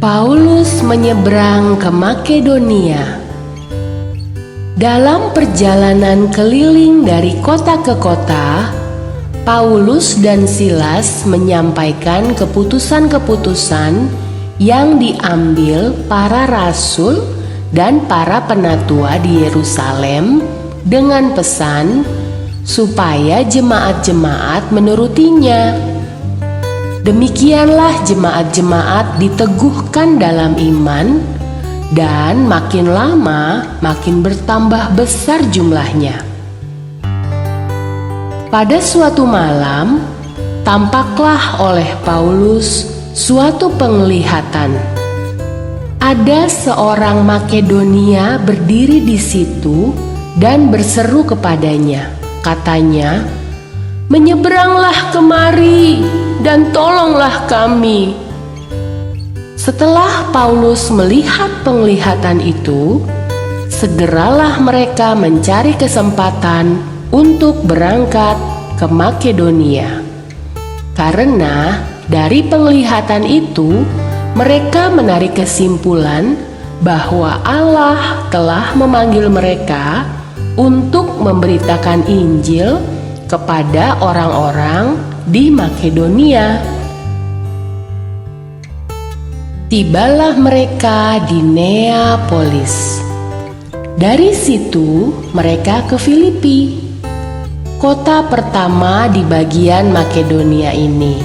Paulus menyeberang ke Makedonia. Dalam perjalanan keliling dari kota ke kota, Paulus dan Silas menyampaikan keputusan-keputusan yang diambil para rasul dan para penatua di Yerusalem dengan pesan supaya jemaat-jemaat menurutinya. Demikianlah jemaat-jemaat diteguhkan dalam iman, dan makin lama makin bertambah besar jumlahnya. Pada suatu malam, tampaklah oleh Paulus suatu penglihatan. Ada seorang Makedonia berdiri di situ dan berseru kepadanya. Katanya, "Menyeberanglah kemari dan tolonglah kami." Setelah Paulus melihat penglihatan itu, segeralah mereka mencari kesempatan untuk berangkat ke Makedonia. Karena dari penglihatan itu, mereka menarik kesimpulan bahwa Allah telah memanggil mereka untuk memberitakan Injil kepada orang-orang di Makedonia. Tibalah mereka di Neapolis. Dari situ mereka ke Filipi, kota pertama di bagian Makedonia ini,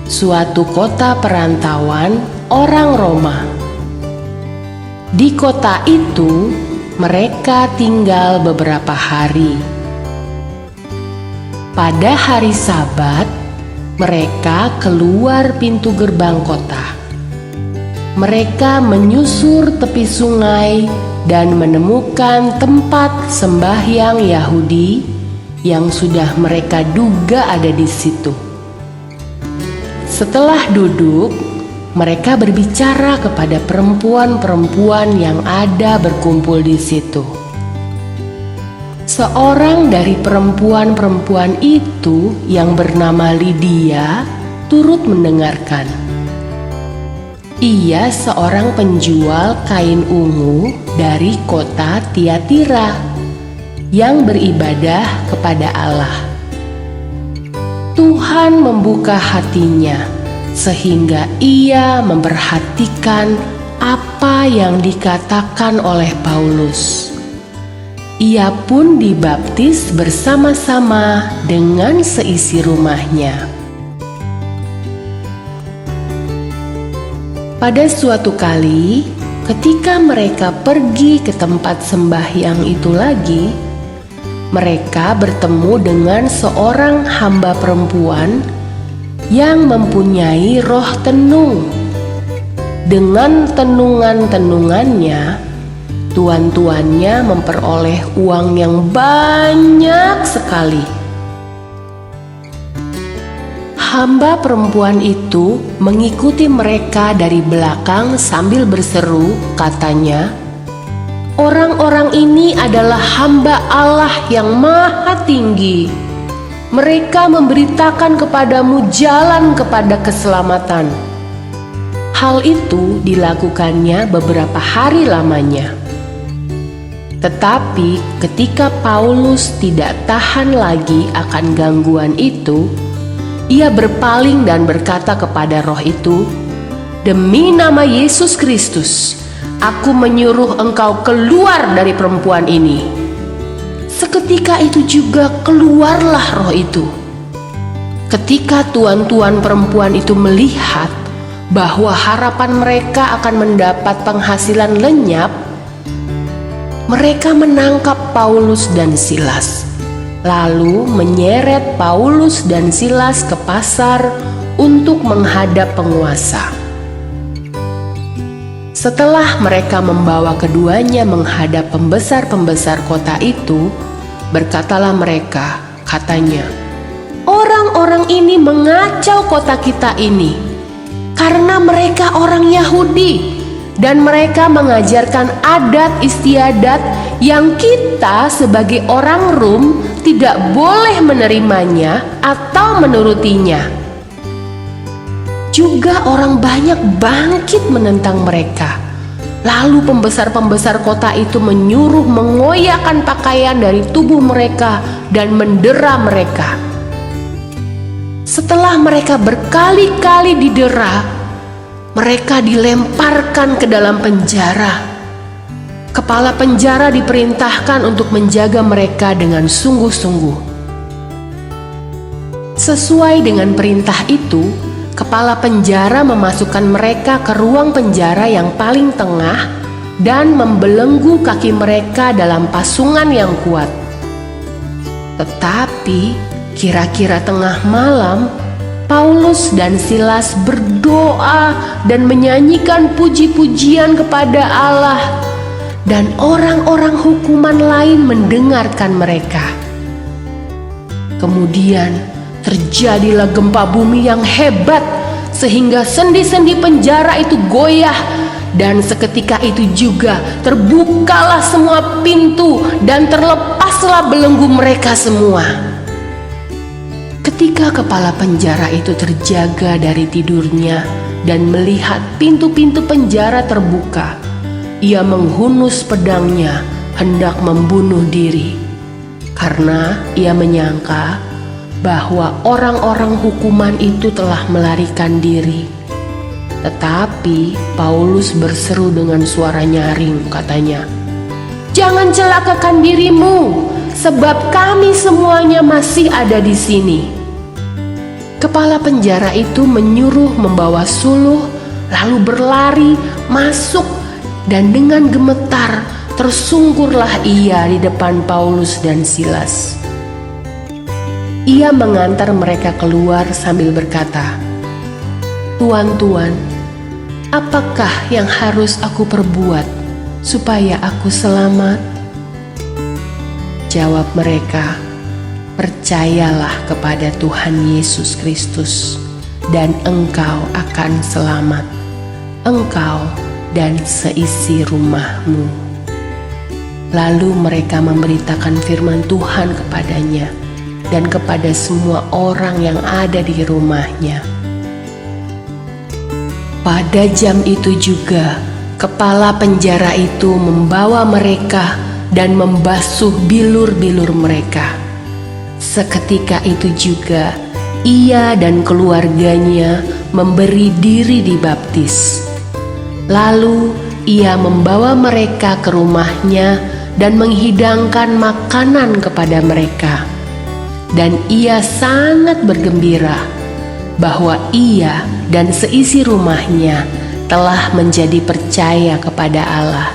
suatu kota perantauan orang Roma. Di kota itu mereka tinggal beberapa hari. Pada hari Sabat, mereka keluar pintu gerbang kota. Mereka menyusur tepi sungai dan menemukan tempat sembahyang Yahudi yang sudah mereka duga ada di situ. Setelah duduk, mereka berbicara kepada perempuan-perempuan yang ada berkumpul di situ. Seorang dari perempuan-perempuan itu yang bernama Lydia turut mendengarkan. Ia seorang penjual kain ungu dari kota Tiatira yang beribadah kepada Allah. Tuhan membuka hatinya sehingga ia memperhatikan apa yang dikatakan oleh Paulus. Ia pun dibaptis bersama-sama dengan seisi rumahnya. Pada suatu kali, ketika mereka pergi ke tempat sembahyang itu lagi, mereka bertemu dengan seorang hamba perempuan yang mempunyai roh tenung. Dengan tenungan-tenungannya, tuan-tuannya memperoleh uang yang banyak sekali. Hamba perempuan itu mengikuti mereka dari belakang sambil berseru, katanya, "Orang-orang ini adalah hamba Allah yang maha tinggi. Mereka memberitakan kepadamu jalan kepada keselamatan." Hal itu dilakukannya beberapa hari lamanya. Tetapi ketika Paulus tidak tahan lagi akan gangguan itu, ia berpaling dan berkata kepada roh itu, "Demi nama Yesus Kristus, aku menyuruh engkau keluar dari perempuan ini." Seketika itu juga keluarlah roh itu. Ketika tuan-tuan perempuan itu melihat bahwa harapan mereka akan mendapat penghasilan lenyap, mereka menangkap Paulus dan Silas, lalu menyeret Paulus dan Silas ke pasar untuk menghadap penguasa. Setelah mereka membawa keduanya menghadap pembesar-pembesar kota itu, berkatalah mereka, katanya, "Orang-orang ini mengacau kota kita ini, karena mereka orang Yahudi. Dan mereka mengajarkan adat istiadat yang kita sebagai orang Rom tidak boleh menerimanya atau menurutinya." Juga orang banyak bangkit menentang mereka. Lalu pembesar-pembesar kota itu menyuruh mengoyakkan pakaian dari tubuh mereka dan mendera mereka. Setelah mereka berkali-kali didera, mereka dilemparkan ke dalam penjara. Kepala penjara diperintahkan untuk menjaga mereka dengan sungguh-sungguh. Sesuai dengan perintah itu, kepala penjara memasukkan mereka ke ruang penjara yang paling tengah dan membelenggu kaki mereka dalam pasungan yang kuat. Tetapi kira-kira tengah malam, Paulus dan Silas berdoa dan menyanyikan puji-pujian kepada Allah, dan orang-orang hukuman lain mendengarkan mereka. Kemudian terjadilah gempa bumi yang hebat sehingga sendi-sendi penjara itu goyah, dan seketika itu juga terbukalah semua pintu dan terlepaslah belenggu mereka semua. Ketika kepala penjara itu terjaga dari tidurnya dan melihat pintu-pintu penjara terbuka, ia menghunus pedangnya hendak membunuh diri, karena ia menyangka bahwa orang-orang hukuman itu telah melarikan diri. Tetapi Paulus berseru dengan suara nyaring, katanya, "Jangan celakakan dirimu, sebab kami semuanya masih ada di sini." Kepala penjara itu menyuruh membawa suluh, lalu berlari masuk, dan dengan gemetar tersungkurlah ia di depan Paulus dan Silas. Ia mengantar mereka keluar sambil berkata, "Tuan-tuan, apakah yang harus aku perbuat supaya aku selamat?" Jawab mereka, "Percayalah kepada Tuhan Yesus Kristus, dan engkau akan selamat, engkau dan seisi rumahmu." Lalu mereka memberitakan firman Tuhan kepadanya dan kepada semua orang yang ada di rumahnya. Pada jam itu juga, kepala penjara itu membawa mereka dan membasuh bilur-bilur mereka. Seketika itu juga, ia dan keluarganya memberi diri dibaptis. Lalu ia membawa mereka ke rumahnya dan menghidangkan makanan kepada mereka. Dan ia sangat bergembira bahwa ia dan seisi rumahnya telah menjadi percaya kepada Allah.